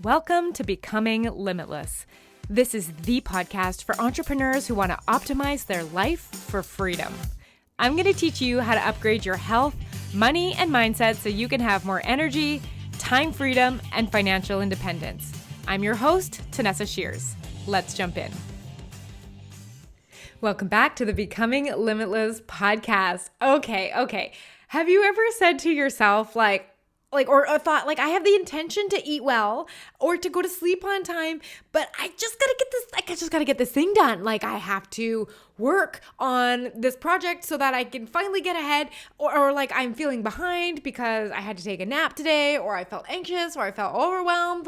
Welcome to Becoming Limitless. This is the podcast for entrepreneurs who want to optimize their life for freedom. I'm going to teach you how to upgrade your health, money, and mindset so you can have more energy, time freedom, and financial independence. I'm your host, Tanessa Shears. Let's jump in. Welcome back to the Becoming Limitless podcast. Okay. Have you ever said to yourself, or thought, I have the intention to eat well or to go to sleep on time, but I just gotta get this thing done. I have to work on this project so that I can finally get ahead, or I'm feeling behind because I had to take a nap today, or I felt anxious, or I felt overwhelmed.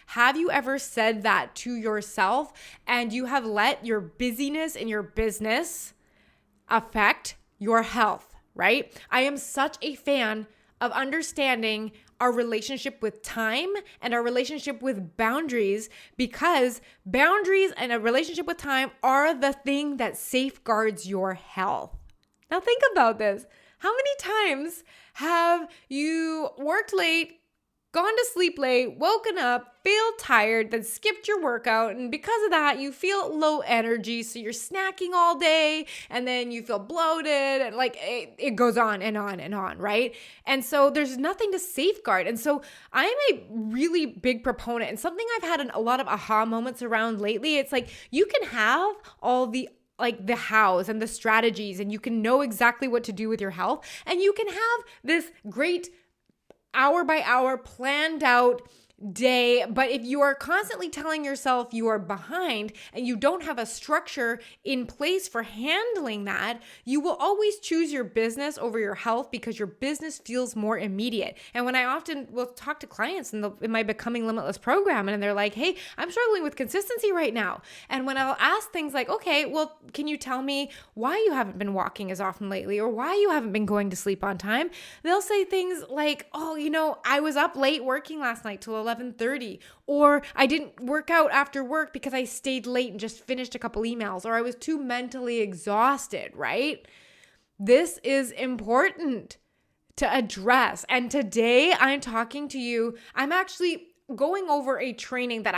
Have you ever said that to yourself and you have let your busyness in your business affect your health, right? I am such a fan of understanding our relationship with time and our relationship with boundaries, because boundaries and a relationship with time are the thing that safeguards your health. Now think about this. How many times have you worked late, gone to sleep late, woken up, feel tired, then skipped your workout, and because of that, you feel low energy, so you're snacking all day, and then you feel bloated, and it goes on and on and on, right? And so there's nothing to safeguard. And so I'm a really big proponent, and something I've had a lot of aha moments around lately. It's you can have all the hows and the strategies, and you can know exactly what to do with your health, and you can have this great hour by hour planned out day. But if you are constantly telling yourself you are behind and you don't have a structure in place for handling that, you will always choose your business over your health because your business feels more immediate. And when I often will talk to clients in my Becoming Limitless program, and they're like, hey, I'm struggling with consistency right now. And when I'll ask things like, okay, well, can you tell me why you haven't been walking as often lately, or why you haven't been going to sleep on time? They'll say things like, oh, I was up late working last night till 11:30, or I didn't work out after work because I stayed late and just finished a couple emails, or I was too mentally exhausted, right? This is important to address. And today I'm talking to you. I'm actually going over a training that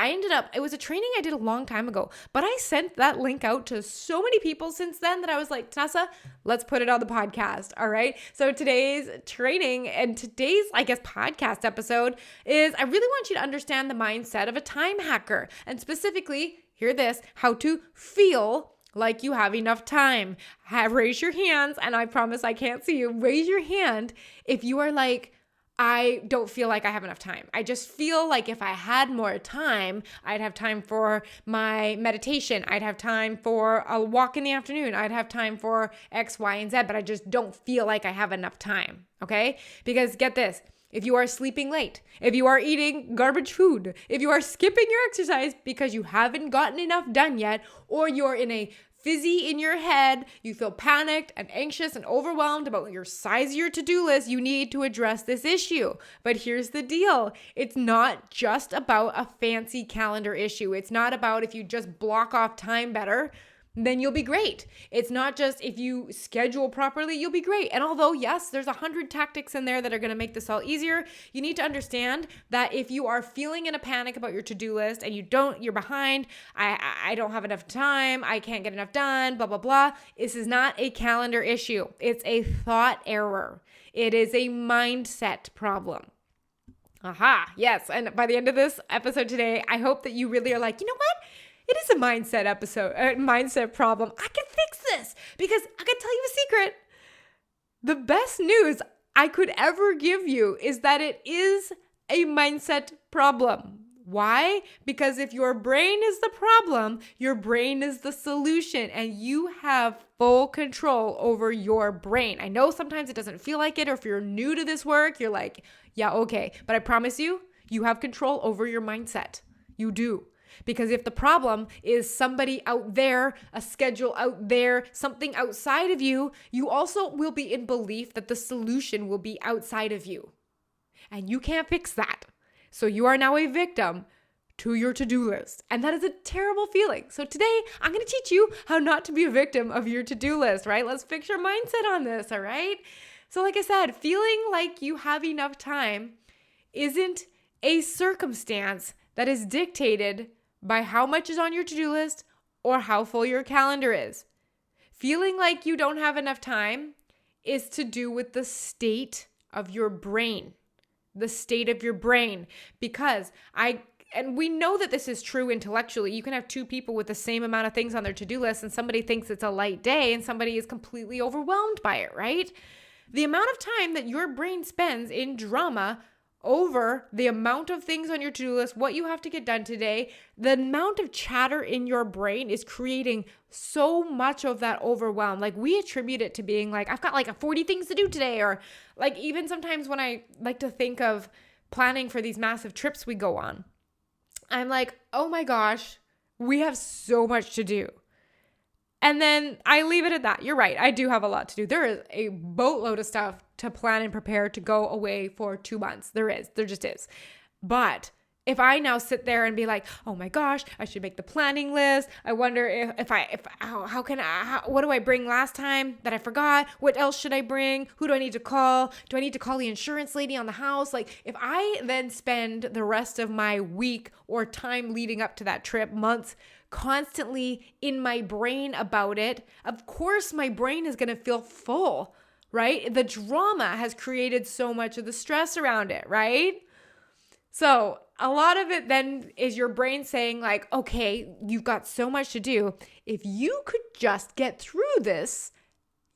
it was a training I did a long time ago, but I sent that link out to so many people since then that I was like, Tanessa, let's put it on the podcast. All right. So today's training and today's, podcast episode is, I really want you to understand the mindset of a time hacker, and specifically, hear this, how to feel like you have enough time. Raise your hands, and I promise I can't see you. Raise your hand if you are like, I don't feel like I have enough time. I just feel like if I had more time, I'd have time for my meditation. I'd have time for a walk in the afternoon. I'd have time for X, Y, and Z, but I just don't feel like I have enough time, okay? Because get this, if you are sleeping late, if you are eating garbage food, if you are skipping your exercise because you haven't gotten enough done yet, or you're in a fizzy in your head, you feel panicked and anxious and overwhelmed about your size of your to-do list, you need to address this issue. But here's the deal. It's not just about a fancy calendar issue. It's not about if you just block off time better, then you'll be great. It's not just if you schedule properly, you'll be great. And although, yes, there's 100 tactics in there that are going to make this all easier, you need to understand that if you are feeling in a panic about your to-do list and you're behind, I don't have enough time, I can't get enough done, blah, blah, blah. This is not a calendar issue. It's a thought error. It is a mindset problem. Aha, yes. And by the end of this episode today, I hope that you really are like, you know what? It is a mindset problem. I can fix this, because I can tell you a secret. The best news I could ever give you is that it is a mindset problem. Why? Because if your brain is the problem, your brain is the solution, and you have full control over your brain. I know sometimes it doesn't feel like it, or if you're new to this work, you're like, yeah, okay. But I promise you, you have control over your mindset. You do. Because if the problem is somebody out there, a schedule out there, something outside of you, you also will be in belief that the solution will be outside of you. And you can't fix that. So you are now a victim to your to-do list. And that is a terrible feeling. So today, I'm going to teach you how not to be a victim of your to-do list, right? Let's fix your mindset on this, all right? So like I said, feeling like you have enough time isn't a circumstance that is dictated by how much is on your to-do list or how full your calendar is. Feeling like you don't have enough time is to do with the state of your brain. The state of your brain. Because and we know that this is true intellectually. You can have two people with the same amount of things on their to-do list and somebody thinks it's a light day and somebody is completely overwhelmed by it, right? The amount of time that your brain spends in drama over the amount of things on your to-do list, what you have to get done today, the amount of chatter in your brain is creating so much of that overwhelm. Like we attribute it to being like, I've got like 40 things to do today. Or like even sometimes when I like to think of planning for these massive trips we go on, I'm like, oh my gosh, we have so much to do. And then I leave it at that. You're right. I do have a lot to do. There is a boatload of stuff to plan and prepare to go away for 2 months. There just is. But if I now sit there and be like, oh my gosh, I should make the planning list. I wonder what do I bring last time that I forgot? What else should I bring? Who do I need to call? Do I need to call the insurance lady on the house? Like if I then spend the rest of my week or time leading up to that trip, months, constantly in my brain about it, of course my brain is going to feel full, right? The drama has created so much of the stress around it, right? So a lot of it then is your brain saying like, okay, you've got so much to do. If you could just get through this,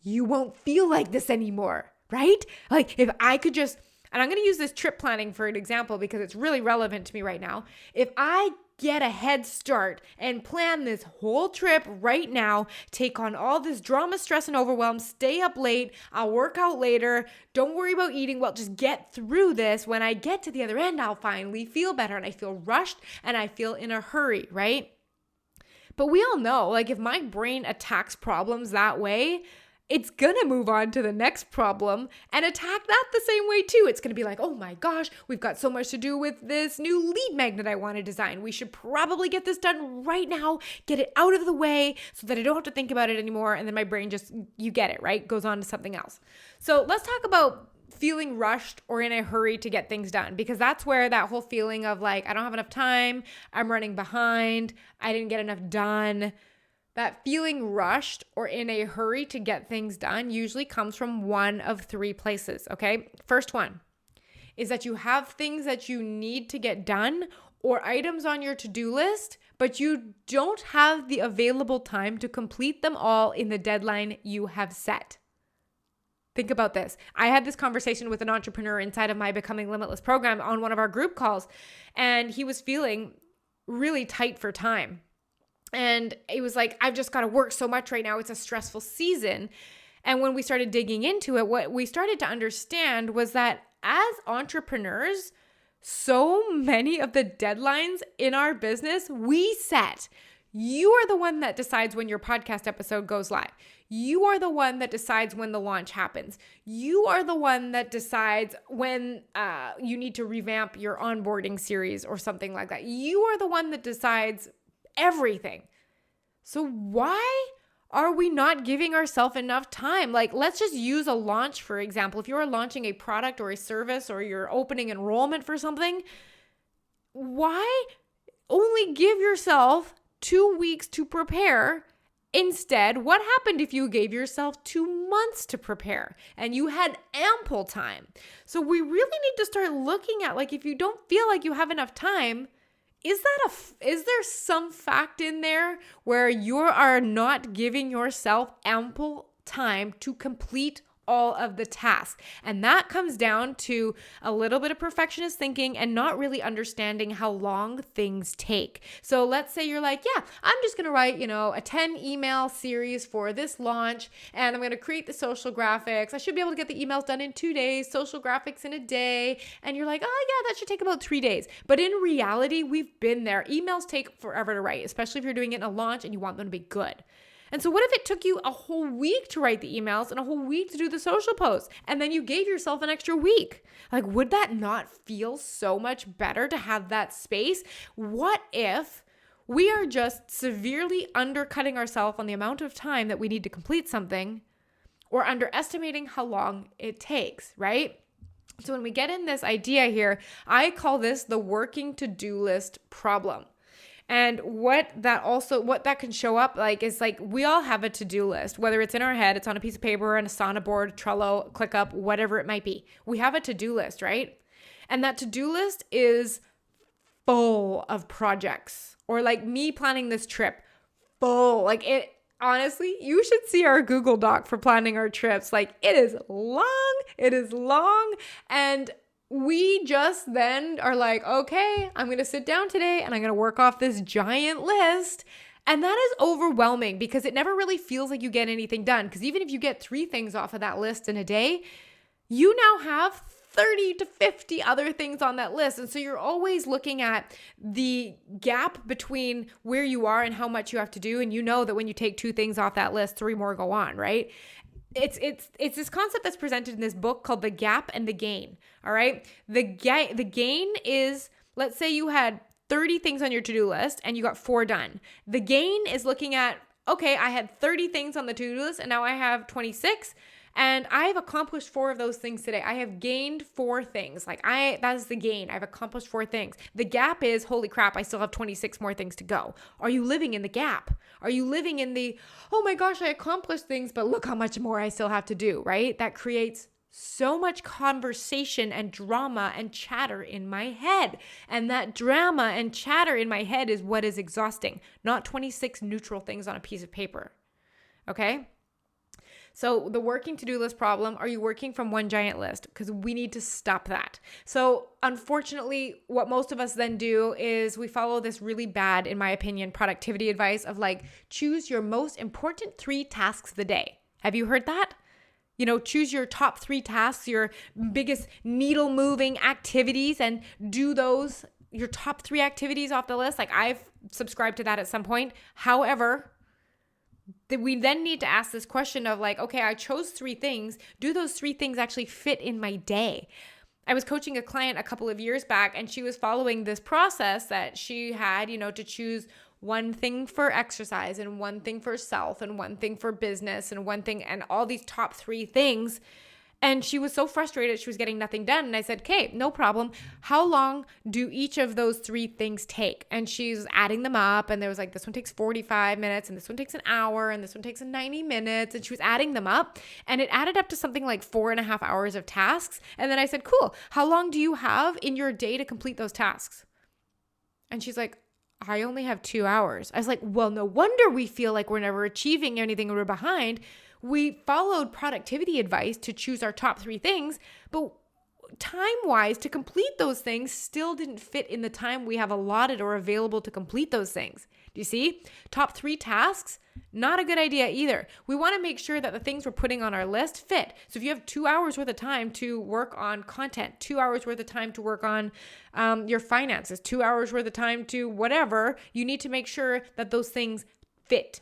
you won't feel like this anymore, right? Like if I could just, and I'm going to use this trip planning for an example because it's really relevant to me right now. If I get a head start and plan this whole trip right now, take on all this drama, stress, and overwhelm, stay up late, I'll work out later, don't worry about eating well, just get through this. When I get to the other end, I'll finally feel better and I feel rushed and I feel in a hurry, right? But we all know, like if my brain attacks problems that way, it's going to move on to the next problem and attack that the same way too. It's going to be like, oh my gosh, we've got so much to do with this new lead magnet I want to design. We should probably get this done right now, get it out of the way so that I don't have to think about it anymore. And then my brain just, you get it, right? Goes on to something else. So let's talk about feeling rushed or in a hurry to get things done, because that's where that whole feeling of like, I don't have enough time, I'm running behind, I didn't get enough done. That feeling rushed or in a hurry to get things done usually comes from one of three places, okay? First one is that you have things that you need to get done or items on your to-do list, but you don't have the available time to complete them all in the deadline you have set. Think about this. I had this conversation with an entrepreneur inside of my Becoming Limitless program on one of our group calls, and he was feeling really tight for time. And it was like, I've just got to work so much right now. It's a stressful season. And when we started digging into it, what we started to understand was that as entrepreneurs, so many of the deadlines in our business we set. You are the one that decides when your podcast episode goes live. You are the one that decides when the launch happens. You are the one that decides when you need to revamp your onboarding series or something like that. You are the one that decides everything. So why are we not giving ourselves enough time? Like, let's just use a launch, for example. If you are launching a product or a service or you're opening enrollment for something, why only give yourself 2 weeks to prepare? Instead, what happened if you gave yourself 2 months to prepare and you had ample time? So we really need to start looking at, like, if you don't feel like you have enough time, is there some fact in there where you are not giving yourself ample time to complete all of the tasks? And that comes down to a little bit of perfectionist thinking and not really understanding how long things take. So let's say you're like, yeah, I'm just going to write, a 10 email series for this launch, and I'm going to create the social graphics. I should be able to get the emails done in 2 days, social graphics in a day. And you're like, oh yeah, that should take about 3 days. But in reality, we've been there. Emails take forever to write, especially if you're doing it in a launch and you want them to be good. And so what if it took you a whole week to write the emails and a whole week to do the social posts, and then you gave yourself an extra week? Like, would that not feel so much better to have that space? What if we are just severely undercutting ourselves on the amount of time that we need to complete something, or underestimating how long it takes, right? So when we get in this idea here, I call this the working to-do list problem. And what that can show up like is like we all have a to-do list, whether it's in our head, it's on a piece of paper, an Asana board, Trello, ClickUp, whatever it might be. We have a to-do list, right? And that to-do list is full of projects, or like me planning this trip, full. Like it, honestly, you should see our Google Doc for planning our trips. Like it is long. And we just then are like, okay, I'm going to sit down today and I'm going to work off this giant list. And that is overwhelming because it never really feels like you get anything done. Because even if you get 3 things off of that list in a day, you now have 30 to 50 other things on that list. And so you're always looking at the gap between where you are and how much you have to do. And you know that when you take 2 things off that list, 3 more go on, right? It's this concept that's presented in this book called the gap and the gain. All right. The gain is, let's say you had 30 things on your to-do list and you got 4 done. The gain is looking at, okay, I had 30 things on the to-do list and now I have 26. And I have accomplished 4 of those things today. I have gained 4 things. That is the gain. I've accomplished 4 things. The gap is, holy crap, I still have 26 more things to go. Are you living in the gap? Are you living in the, oh my gosh, I accomplished things, but look how much more I still have to do, right? That creates so much conversation and drama and chatter in my head. And that drama and chatter in my head is what is exhausting, not 26 neutral things on a piece of paper. Okay? So the working to-do list problem, are you working from one giant list? Because we need to stop that. So unfortunately, what most of us then do is we follow this really bad, in my opinion, productivity advice of like, choose your most important 3 tasks of the day. Have you heard that? You know, choose your top 3 tasks, your biggest needle moving activities, and do those, your top 3 activities off the list. Like I've subscribed to that at some point. However, that we then need to ask this question of like, okay, I chose 3 things. Do those 3 things actually fit in my day? I was coaching a client a couple of years back and she was following this process that she had, to choose 1 thing for exercise and 1 thing for self and 1 thing for business and 1 thing and all these top 3 things. And she was so frustrated she was getting nothing done. And I said, okay, no problem. How long do each of those 3 things take? And she's adding them up. And there was like, this one takes 45 minutes and this one takes an hour and this one takes 90 minutes. And she was adding them up and it added up to something like 4.5 hours of tasks. And then I said, cool. How long do you have in your day to complete those tasks? And she's like, I only have 2 hours. I was like, well, no wonder we feel like we're never achieving anything and we're behind. We followed productivity advice to choose our top 3 things, but time-wise, to complete those things still didn't fit in the time we have allotted or available to complete those things. Do you see? Top 3 tasks, not a good idea either. We want to make sure that the things we're putting on our list fit. So if you have 2 hours worth of time to work on content, 2 hours worth of time to work on your finances, 2 hours worth of time to whatever, you need to make sure that those things fit.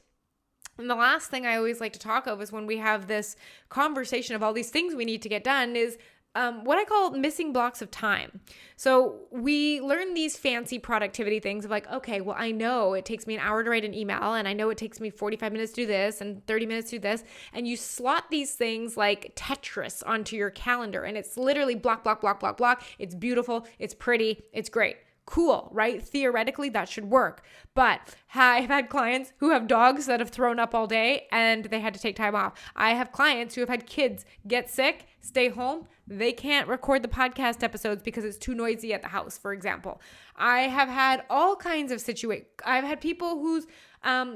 And the last thing I always like to talk of is when we have this conversation of all these things we need to get done is what I call missing blocks of time. So we learn these fancy productivity things of like, okay, well, I know it takes me an hour to write an email and I know it takes me 45 minutes to do this and 30 minutes to do this. And you slot these things like Tetris onto your calendar and it's literally block, block, block, block, block. It's beautiful. It's pretty. It's great. Cool, right? Theoretically, that should work. But I've had clients who have dogs that have thrown up all day and they had to take time off. I have clients who have had kids get sick, stay home. They can't record the podcast episodes because it's too noisy at the house, for example. I have had all kinds of situations. I've had people whose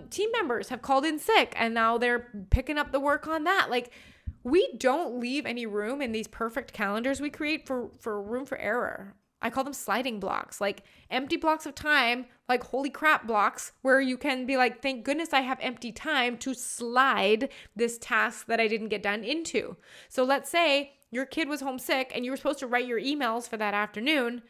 team members have called in sick and now they're picking up the work on that. Like, we don't leave any room in these perfect calendars we create for room for error. I call them sliding blocks, like empty blocks of time, like holy crap blocks where you can be like, thank goodness I have empty time to slide this task that I didn't get done into. So let's say your kid was homesick and you were supposed to write your emails for that afternoon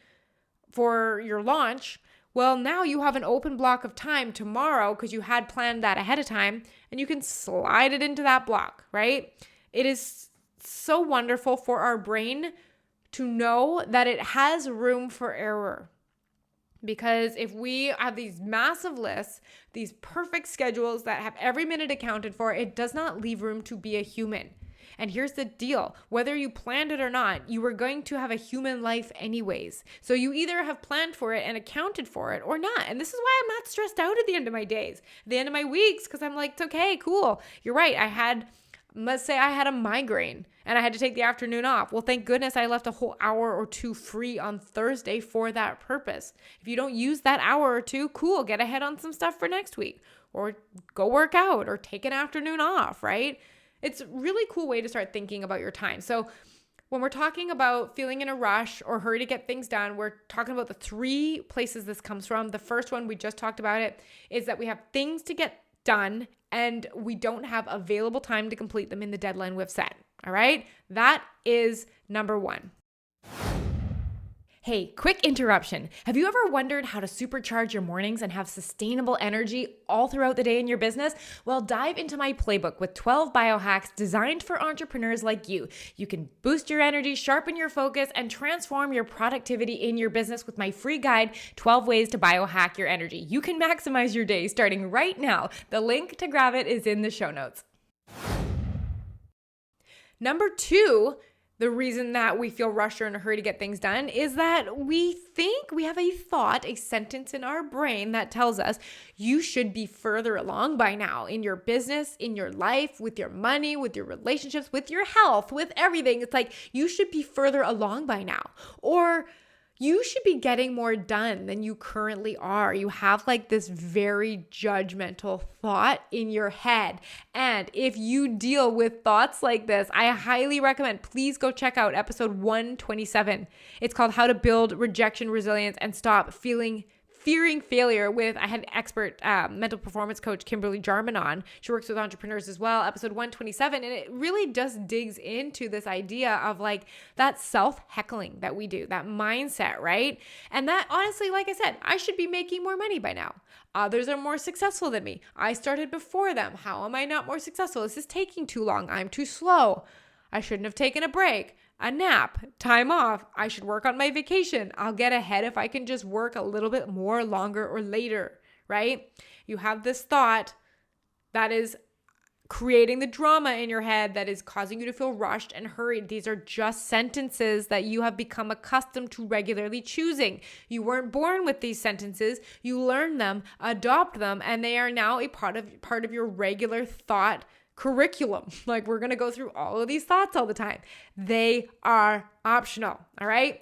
for your launch. Well, now you have an open block of time tomorrow because you had planned that ahead of time and you can slide it into that block, right? It is so wonderful for our brain to know that it has room for error. Because if we have these massive lists, these perfect schedules that have every minute accounted for, it does not leave room to be a human. And here's the deal. Whether you planned it or not, you were going to have a human life anyways. So you either have planned for it and accounted for it or not. And this is why I'm not stressed out at the end of my days, at the end of my weeks, because I'm like, it's okay, cool. You're right. Let's say I had a migraine and I had to take the afternoon off. Well, thank goodness I left a whole hour or two free on Thursday for that purpose. If you don't use that hour or two, cool, get ahead on some stuff for next week, or go work out or take an afternoon off, right? It's a really cool way to start thinking about your time. So when we're talking about feeling in a rush or hurry to get things done, we're talking about the 3 places this comes from. The first one, we just talked about it, is that we have things to get done and we don't have available time to complete them in the deadline we've set. All right? That is number 1. Hey, quick interruption. Have you ever wondered how to supercharge your mornings and have sustainable energy all throughout the day in your business? Well, dive into my playbook with 12 biohacks designed for entrepreneurs like you. You can boost your energy, sharpen your focus, and transform your productivity in your business with my free guide, 12 Ways to Biohack Your Energy. You can maximize your day starting right now. The link to grab it is in the show notes. Number 2, the reason that we feel rushed or in a hurry to get things done is that we think we have a sentence in our brain that tells us you should be further along by now in your business, in your life, with your money, with your relationships, with your health, with everything. It's like you should be further along by now, or you should be getting more done than you currently are. You have like this very judgmental thought in your head. And if you deal with thoughts like this, I highly recommend, please go check out episode 127. It's called How to Build Rejection Resilience and Stop Fearing Failure I had expert mental performance coach Kimberly Jarman on. She works with entrepreneurs as well, episode 127. And it really just digs into this idea of like that self-heckling that we do, that mindset, right? And that honestly, like I said, I should be making more money by now. Others are more successful than me. I started before them. How am I not more successful? This is taking too long. I'm too slow. I shouldn't have taken a break. A nap, time off. I should work on my vacation. I'll get ahead if I can just work a little bit more longer or later, right? You have this thought that is creating the drama in your head that is causing you to feel rushed and hurried. These are just sentences that you have become accustomed to regularly choosing. You weren't born with these sentences. You learn them, adopt them, and they are now a part of your regular thought curriculum. Like we're going to go through all of these thoughts all the time. They are optional. All right.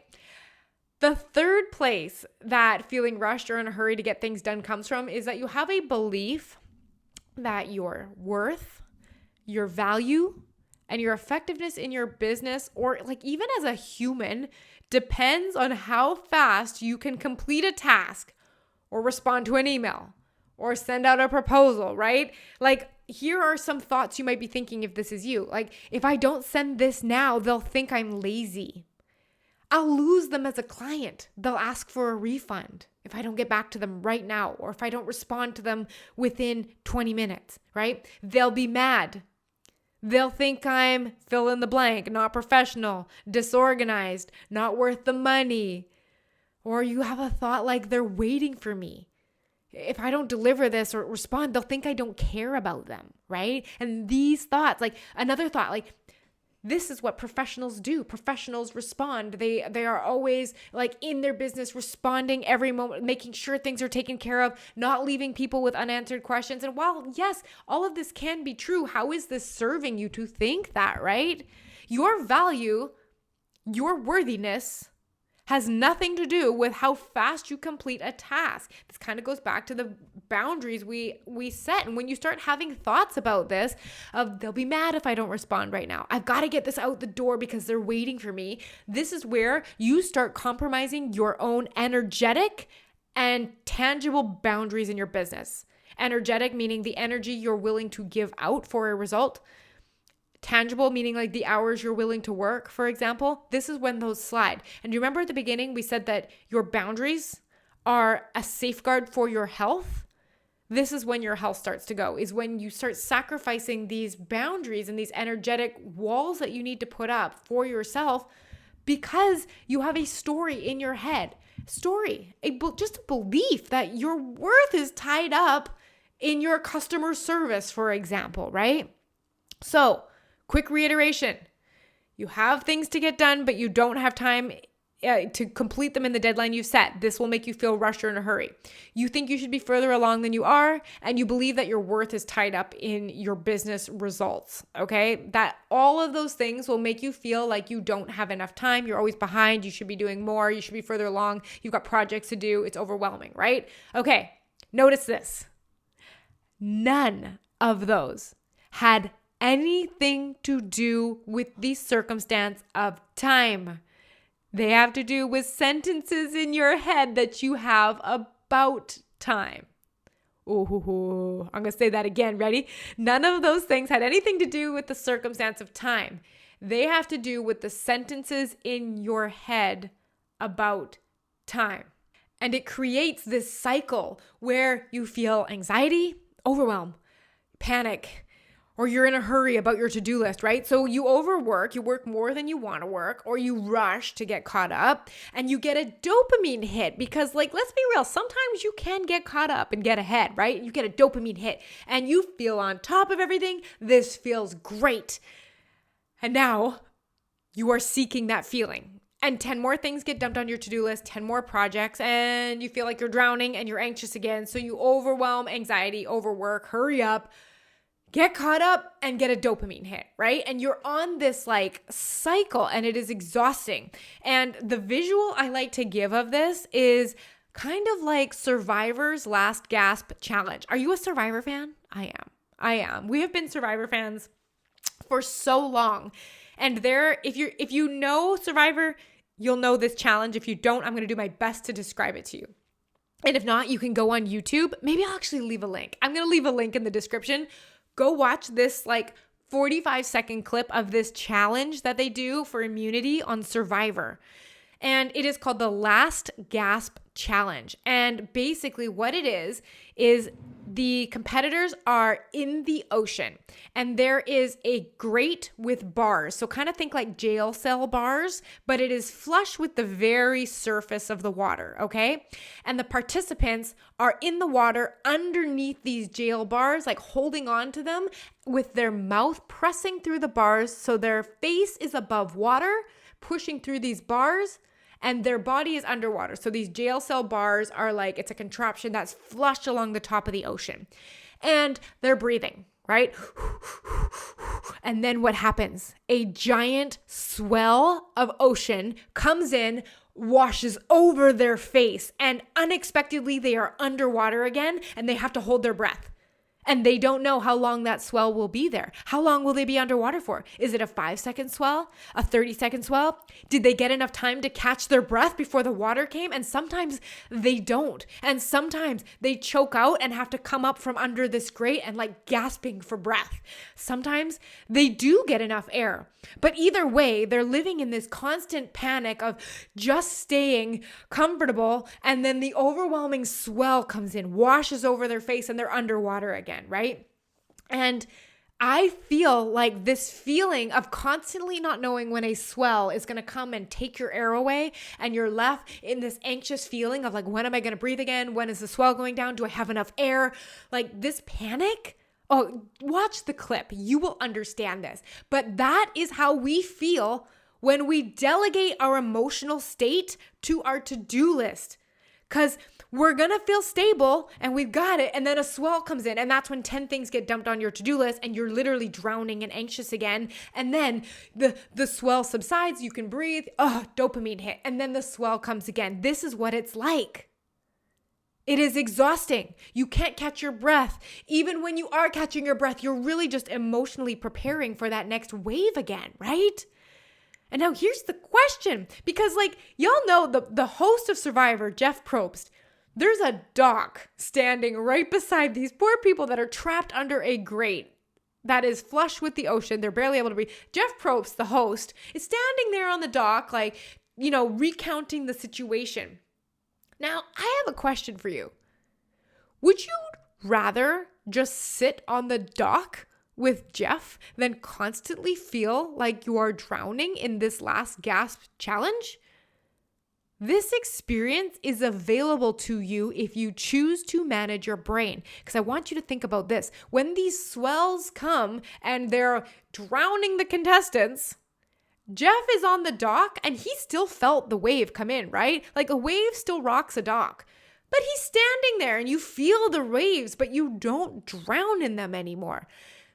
The third place that feeling rushed or in a hurry to get things done comes from is that you have a belief that your worth, your value, and your effectiveness in your business, or like even as a human, depends on how fast you can complete a task or respond to an email or send out a proposal, right? Like, here are some thoughts you might be thinking if this is you. Like, if I don't send this now, they'll think I'm lazy. I'll lose them as a client. They'll ask for a refund if I don't get back to them right now, or if I don't respond to them within 20 minutes, right? They'll be mad. They'll think I'm fill in the blank, not professional, disorganized, not worth the money. Or you have a thought like they're waiting for me. If I don't deliver this or respond, they'll think I don't care about them, right? And these thoughts, like another thought, like this is what professionals do. Professionals respond. They are always like in their business, responding every moment, making sure things are taken care of, not leaving people with unanswered questions. And while, yes, all of this can be true, how is this serving you to think that, right? Your value, your worthiness has nothing to do with how fast you complete a task. This kind of goes back to the boundaries we set. And when you start having thoughts about this, of they'll be mad if I don't respond right now. I've got to get this out the door because they're waiting for me. This is where you start compromising your own energetic and tangible boundaries in your business. Energetic meaning the energy you're willing to give out for a result. Tangible, meaning like the hours you're willing to work, for example. This is when those slide. And you remember at the beginning, we said that your boundaries are a safeguard for your health. This is when your health starts to go, is when you start sacrificing these boundaries and these energetic walls that you need to put up for yourself because you have a story in your head. Just a belief that your worth is tied up in your customer service, for example, right? So, Quick reiteration. You have things to get done, but you don't have time to complete them in the deadline you've set. This will make you feel rushed or in a hurry. You think you should be further along than you are, and you believe that your worth is tied up in your business results, okay? That all of those things will make you feel like you don't have enough time. You're always behind. You should be doing more. You should be further along. You've got projects to do. It's overwhelming, right? Okay, notice this. None of those had anything to do with the circumstance of time. They have to do with sentences in your head that you have about time. Ooh, I'm going to say that again. Ready? None of those things had anything to do with the circumstance of time. They have to do with the sentences in your head about time. And it creates this cycle where you feel anxiety, overwhelm, panic, or you're in a hurry about your to-do list, right? So you overwork, you work more than you want to work, or you rush to get caught up, and you get a dopamine hit because, like, let's be real, sometimes you can get caught up and get ahead, right? You get a dopamine hit and you feel on top of everything. This feels great. And now you are seeking that feeling. And 10 more things get dumped on your to-do list, 10 more projects, and you feel like you're drowning and you're anxious again. So you overwhelm, anxiety, overwork, hurry up, get caught up and get a dopamine hit, right? And you're on this like cycle and it is exhausting. And the visual I like to give of this is kind of like Survivor's Last Gasp Challenge. Are you a Survivor fan? I am. We have been Survivor fans for so long. And if you know Survivor, you'll know this challenge. If you don't, I'm going to do my best to describe it to you. And if not, you can go on YouTube. Maybe I'll actually leave a link. I'm going to leave a link in the description. Go watch this like 45-second clip of this challenge that they do for immunity on Survivor. And it is called the Last Gasp Challenge. And basically what it is the competitors are in the ocean and there is a grate with bars. So kind of think like jail cell bars, but it is flush with the very surface of the water, okay? And the participants are in the water underneath these jail bars, like holding on to them with their mouth pressing through the bars so their face is above water, pushing through these bars, and their body is underwater. So these jail cell bars are like, it's a contraption that's flushed along the top of the ocean. And they're breathing, right? And then what happens? A giant swell of ocean comes in, washes over their face, and unexpectedly they are underwater again and they have to hold their breath. And they don't know how long that swell will be there. How long will they be underwater for? Is it a 5-second swell? A 30-second swell? Did they get enough time to catch their breath before the water came? And sometimes they don't. And sometimes they choke out and have to come up from under this grate and like gasping for breath. Sometimes they do get enough air. But either way, they're living in this constant panic of just staying comfortable. And then the overwhelming swell comes in, washes over their face, and they're underwater again, right? And I feel like this feeling of constantly not knowing when a swell is going to come and take your air away, and you're left in this anxious feeling of like, when am I going to breathe again? When is the swell going down? Do I have enough air? Like this panic. Oh, watch the clip. You will understand this. But that is how we feel when we delegate our emotional state to our to-do list. Because we're going to feel stable and we've got it. And then a swell comes in and that's when 10 things get dumped on your to-do list and you're literally drowning and anxious again. And then the swell subsides. You can breathe. Oh, dopamine hit. And then the swell comes again. This is what it's like. It is exhausting. You can't catch your breath. Even when you are catching your breath, you're really just emotionally preparing for that next wave again, right? And now here's the question, because like y'all know the host of Survivor, Jeff Probst, there's a dock standing right beside these poor people that are trapped under a grate that is flush with the ocean. They're barely able to breathe. Jeff Probst, the host, is standing there on the dock, like, you know, recounting the situation. Now, I have a question for you. Would you rather just sit on the dock with Jeff than constantly feel like you are drowning in this last gasp challenge? This experience is available to you if you choose to manage your brain. Because I want you to think about this. When these swells come and they're drowning the contestants, Jeff is on the dock and he still felt the wave come in, right? Like a wave still rocks a dock. But he's standing there and you feel the waves, but you don't drown in them anymore.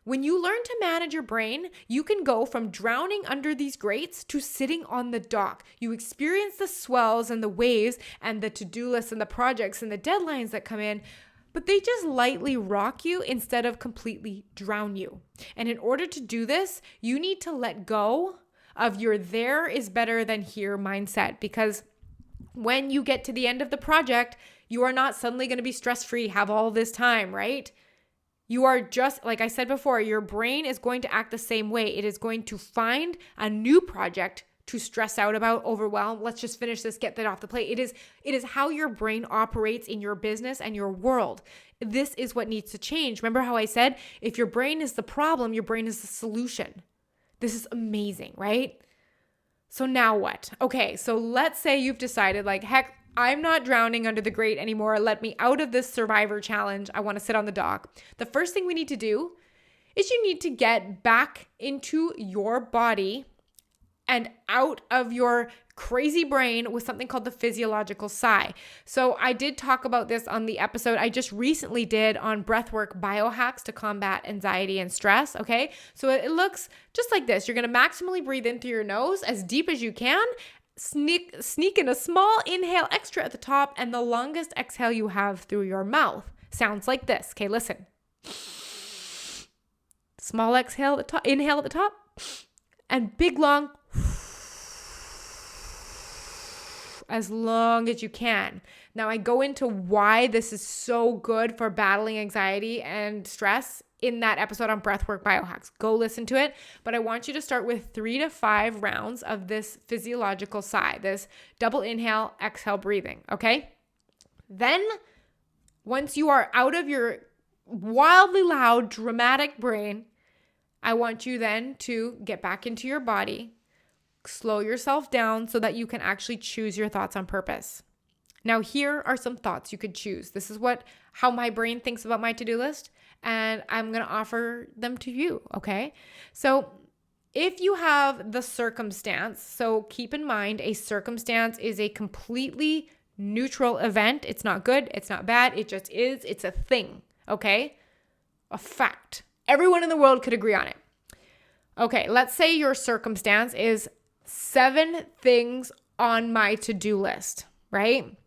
When you learn to manage your brain, you can go from drowning under these grates to sitting on the dock. You experience the swells and the waves and the to-do lists and the projects and the deadlines that come in, but they just lightly rock you instead of completely drown you. And in order to do this, you need to let go of your there is better than here mindset, because when you get to the end of the project, you are not suddenly going to be stress-free, have all this time, right? You are just, like I said before, your brain is going to act the same way. It is going to find a new project to stress out about, overwhelm. Let's just finish this, get that off the plate. It is how your brain operates in your business and your world. This is what needs to change. Remember how I said, if your brain is the problem, your brain is the solution. This is amazing, right? So now what? Okay, so let's say you've decided like, heck, I'm not drowning under the grate anymore. Let me out of this survivor challenge. I want to sit on the dock. The first thing we need to do is you need to get back into your body and out of your crazy brain with something called the physiological sigh. So I did talk about this on the episode I just recently did on breathwork biohacks to combat anxiety and stress. Okay. So it looks just like this. You're going to maximally breathe in through your nose as deep as you can. Sneak in a small inhale extra at the top, and the longest exhale you have through your mouth sounds like this. Okay, listen. Small exhale at the top, inhale at the top, and big long as long as you can. Now I go into why this is so good for battling anxiety and stress in that episode on breathwork biohacks. Go listen to it. But I want you to start with 3 to 5 rounds of this physiological sigh, this double inhale, exhale breathing. Okay. Then once you are out of your wildly loud, dramatic brain, I want you then to get back into your body, slow yourself down so that you can actually choose your thoughts on purpose. Now, here are some thoughts you could choose. This is how my brain thinks about my to-do list, and I'm going to offer them to you, okay? So if you have the circumstance, so keep in mind a circumstance is a completely neutral event. It's not good. It's not bad. It just is. It's a thing, okay? A fact. Everyone in the world could agree on it. Okay, let's say your circumstance is 7 things on my to-do list, right?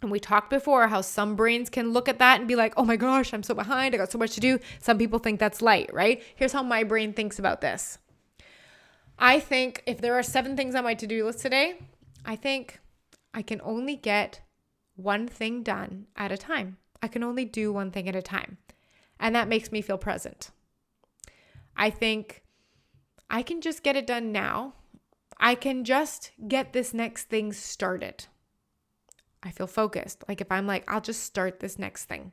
And we talked before how some brains can look at that and be like, oh my gosh, I'm so behind. I got so much to do. Some people think that's light, right? Here's how my brain thinks about this. I think if there are 7 things on my to-do list today, I think I can only get one thing done at a time. I can only do one thing at a time. And that makes me feel present. I think I can just get it done now. I can just get this next thing started. I feel focused. Like if I'm like, I'll just start this next thing.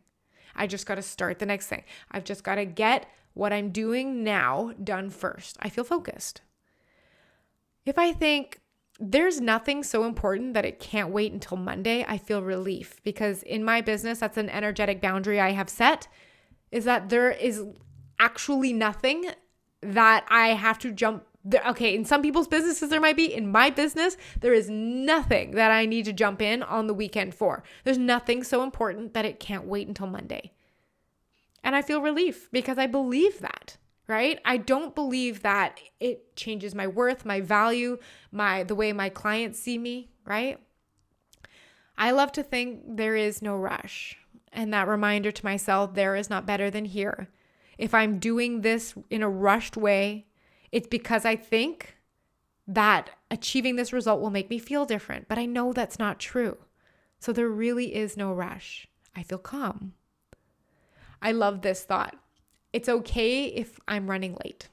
I just got to start the next thing. I've just got to get what I'm doing now done first. I feel focused. If I think there's nothing so important that it can't wait until Monday, I feel relief, because in my business, that's an energetic boundary I have set, is that there is actually nothing that I have to jump. Okay, in some people's businesses there might be. In my business, there is nothing that I need to jump in on the weekend for. There's nothing so important that it can't wait until Monday. And I feel relief because I believe that, right? I don't believe that it changes my worth, my value, the way my clients see me, right? I love to think there is no rush. And that reminder to myself, there is not better than here. If I'm doing this in a rushed way, it's because I think that achieving this result will make me feel different, but I know that's not true. So there really is no rush. I feel calm. I love this thought. It's okay if I'm running late.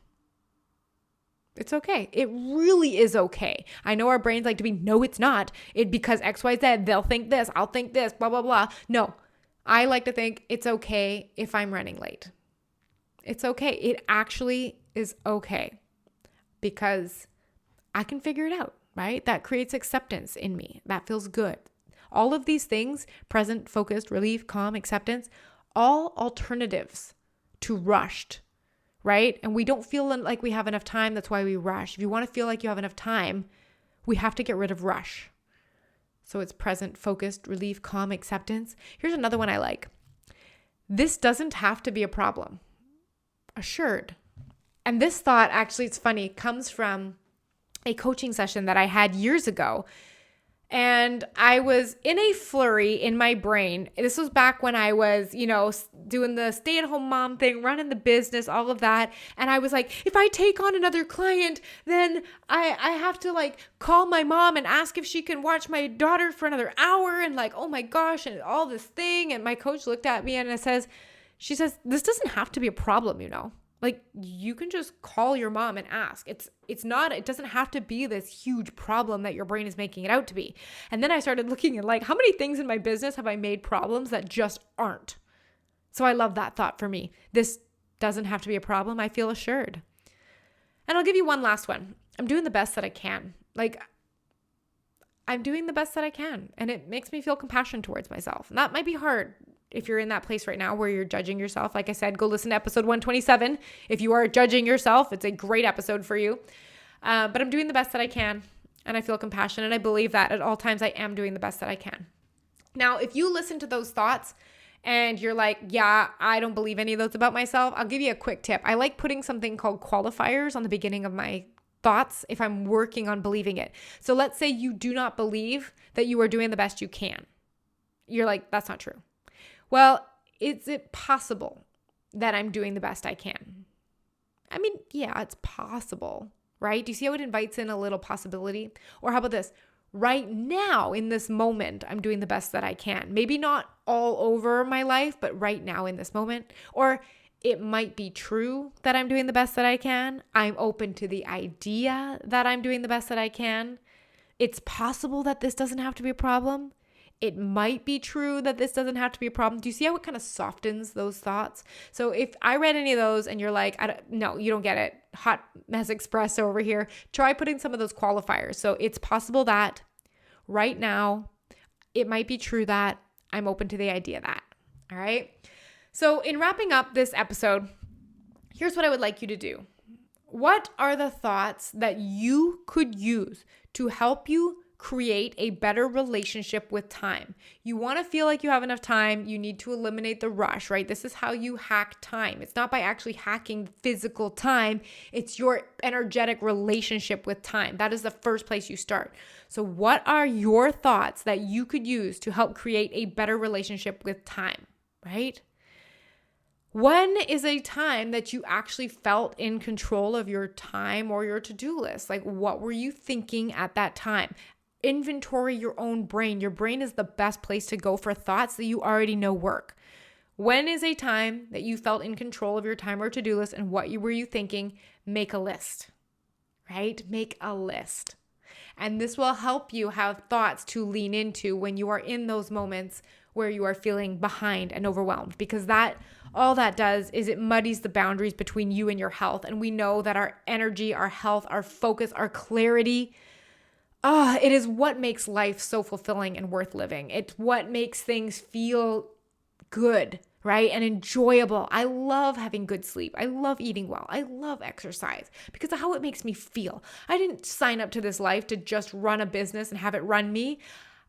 It's okay. It really is okay. I know our brains like to be, no, it's not. Because X, Y, Z, they'll think this, I'll think this, blah, blah, blah. No, I like to think it's okay if I'm running late. It's okay. It actually is okay. Because I can figure it out. right? That creates acceptance in me. That feels good. All of these things, present, focused, relief, calm, acceptance, all alternatives to rushed, right? And we don't feel like we have enough time. That's why we rush. If you want to feel like you have enough time, we have to get rid of rush. So it's present, focused, relief, calm, acceptance. Here's another one I like. This doesn't have to be a problem. Assured. And this thought, actually, it's funny, comes from a coaching session that I had years ago. And I was in a flurry in my brain. This was back when I was, doing the stay-at-home mom thing, running the business, all of that. And I was like, if I take on another client, then I have to call my mom and ask if she can watch my daughter for another hour. And oh my gosh, and all this thing. And my coach looked at me and she says, this doesn't have to be a problem, you can just call your mom and ask. It doesn't have to be this huge problem that your brain is making it out to be. And then I started looking at how many things in my business have I made problems that just aren't. So I love that thought for me. This doesn't have to be a problem. I feel assured. And I'll give you one last one. I'm doing the best that I can. I'm doing the best that I can. And it makes me feel compassion towards myself. And that might be hard. If you're in that place right now where you're judging yourself, like I said, go listen to episode 127. If you are judging yourself, it's a great episode for you. But I'm doing the best that I can, and I feel compassion, and I believe that at all times I am doing the best that I can. Now, if you listen to those thoughts and you're like, yeah, I don't believe any of those about myself, I'll give you a quick tip. I like putting something called qualifiers on the beginning of my thoughts if I'm working on believing it. So let's say you do not believe that you are doing the best you can. You're like, that's not true. Well, is it possible that I'm doing the best I can? I mean, yeah, it's possible, right? Do you see how it invites in a little possibility? Or how about this? Right now, in this moment, I'm doing the best that I can. Maybe not all over my life, but right now in this moment. Or it might be true that I'm doing the best that I can. I'm open to the idea that I'm doing the best that I can. It's possible that this doesn't have to be a problem. It might be true that this doesn't have to be a problem. Do you see how it kind of softens those thoughts? So if I read any of those and you're like, no, you don't get it. Hot mess espresso over here. Try putting some of those qualifiers. So it's possible that right now, it might be true that I'm open to the idea that. All right. So in wrapping up this episode, here's what I would like you to do. What are the thoughts that you could use to help you create a better relationship with time? You want to feel like you have enough time. You need to eliminate the rush, right? This is how you hack time. It's not by actually hacking physical time. It's your energetic relationship with time. That is the first place you start. So what are your thoughts that you could use to help create a better relationship with time, right? When is a time that you actually felt in control of your time or your to-do list? What were you thinking at that time? Inventory your own brain. Your brain is the best place to go for thoughts that you already know work. When is a time that you felt in control of your time or to-do list, and what were you thinking? Make a list, right? Make a list. And this will help you have thoughts to lean into when you are in those moments where you are feeling behind and overwhelmed, because all that does is it muddies the boundaries between you and your health. And we know that our energy, our health, our focus, our clarity, it is what makes life so fulfilling and worth living. It's what makes things feel good, right? And enjoyable. I love having good sleep. I love eating well. I love exercise because of how it makes me feel. I didn't sign up to this life to just run a business and have it run me.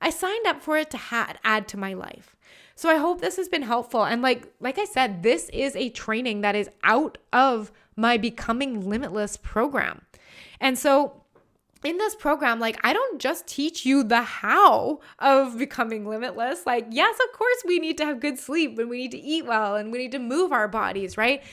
I signed up for it to add to my life. So I hope this has been helpful. And like I said, this is a training that is out of my Becoming Limitless program. And so in this program, I don't just teach you the how of becoming limitless. Yes, of course, we need to have good sleep and we need to eat well and we need to move our bodies, right?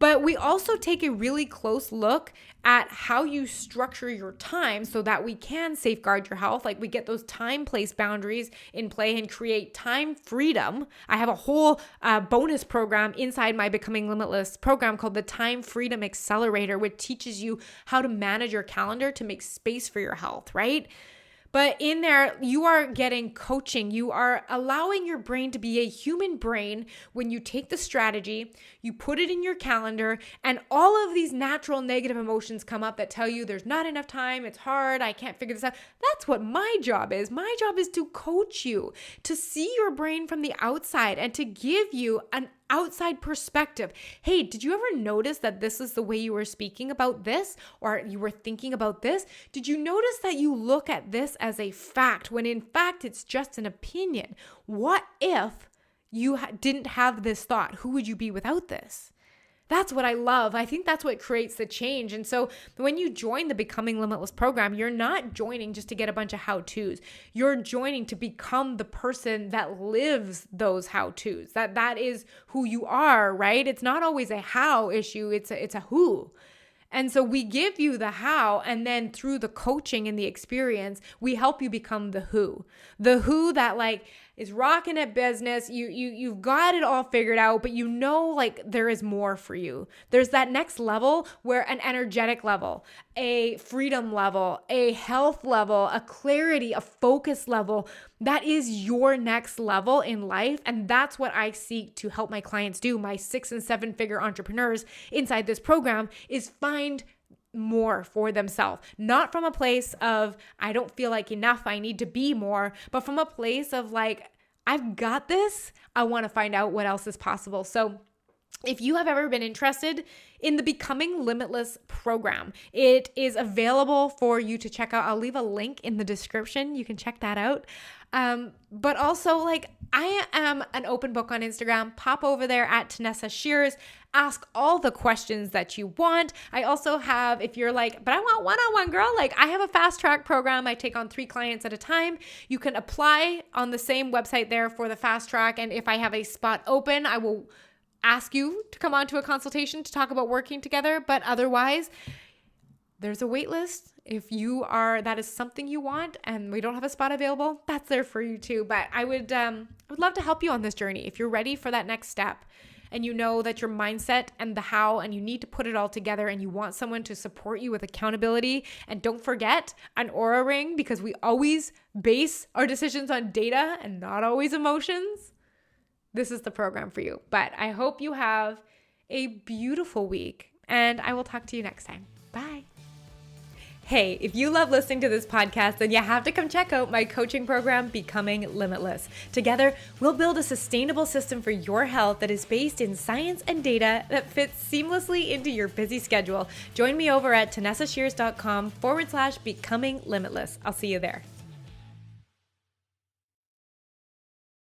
But we also take a really close look at how you structure your time so that we can safeguard your health. We get those time-place boundaries in play and create time freedom. I have a whole bonus program inside my Becoming Limitless program called the Time Freedom Accelerator, which teaches you how to manage your calendar to make space for your health, right? But in there, you are getting coaching. You are allowing your brain to be a human brain when you take the strategy, you put it in your calendar, and all of these natural negative emotions come up that tell you there's not enough time, it's hard, I can't figure this out. That's what my job is. My job is to coach you, to see your brain from the outside and to give you an outside perspective. Hey, did you ever notice that this is the way you were speaking about this, or you were thinking about this? Did you notice that you look at this as a fact when in fact it's just an opinion? What if you didn't have this thought? Who would you be without this? That's what I love. I think that's what creates the change. And so when you join the Becoming Limitless program, you're not joining just to get a bunch of how-tos. You're joining to become the person that lives those how-tos. That is who you are, right? It's not always a how issue. It's a who. And so we give you the how, and then through the coaching and the experience, we help you become the who. The who that like is rocking at business. You've got it all figured out, but you know like there is more for you. There's that next level where an energetic level, a freedom level, a health level, a clarity, a focus level. That is your next level in life. And that's what I seek to help my clients do. My 6 and 7 figure entrepreneurs inside this program is find more for themselves, not from a place of, I don't feel like enough, I need to be more, but from a place of like, I've got this. I want to find out what else is possible. So if you have ever been interested in the Becoming Limitless program, it is available for you to check out. I'll leave a link in the description. You can check that out. But also like I am an open book on Instagram. Pop over there at Tanessa Shears. Ask all the questions that you want. I also have, if you're like, but I want one-on-one, girl, like I have a fast track program. I take on 3 clients at a time. You can apply on the same website there for the fast track. And if I have a spot open, I will ask you to come on to a consultation to talk about working together. But otherwise, there's a wait list. If that is something you want and we don't have a spot available, that's there for you too. But I would love to help you on this journey. If you're ready for that next step and you know that your mindset and the how, and you need to put it all together and you want someone to support you with accountability. And don't forget an aura ring, because we always base our decisions on data and not always emotions. This is the program for you. But I hope you have a beautiful week, and I will talk to you next time. Bye. Hey, if you love listening to this podcast, then you have to come check out my coaching program, Becoming Limitless. Together, we'll build a sustainable system for your health that is based in science and data that fits seamlessly into your busy schedule. Join me over at TanessaShears.com/becoming limitless. I'll see you there.